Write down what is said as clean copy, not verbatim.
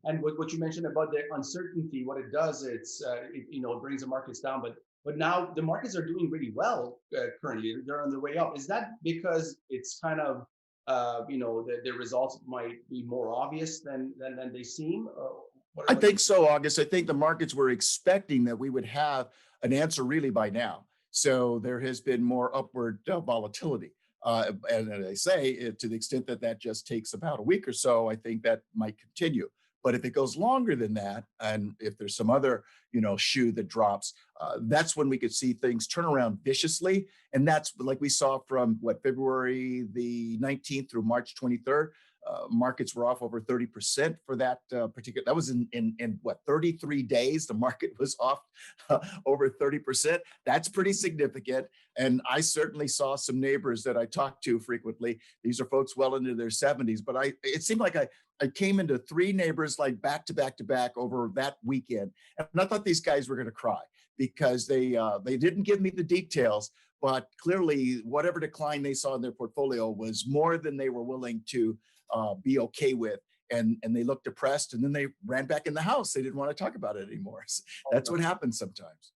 And what you mentioned about the uncertainty, what it does, it brings the markets down. But now the markets are doing really well currently. They're on their way up. Is that because it's kind of the results might be more obvious than they seem? I think so, August. I think the markets were expecting that we would have an answer really by now. So there has been more upward volatility. And as I say, to the extent that that just takes about a week or so, I think that might continue. But if it goes longer than that, and if there's some other, shoe that drops, that's when we could see things turn around viciously. And that's like we saw from February the 19th through March 23rd. Markets were off over 30% for that particular. That was in 33 days. The market was off over 30%. That's pretty significant. And I certainly saw some neighbors that I talked to frequently. These are folks well into their 70s, but it seemed like I came into 3 neighbors like back to back to back over that weekend, and I thought these guys were going to cry because they didn't give me the details. But clearly, whatever decline they saw in their portfolio was more than they were willing to be okay with, and they looked depressed, and then they ran back in the house. They didn't want to talk about it anymore. So that's what happens sometimes.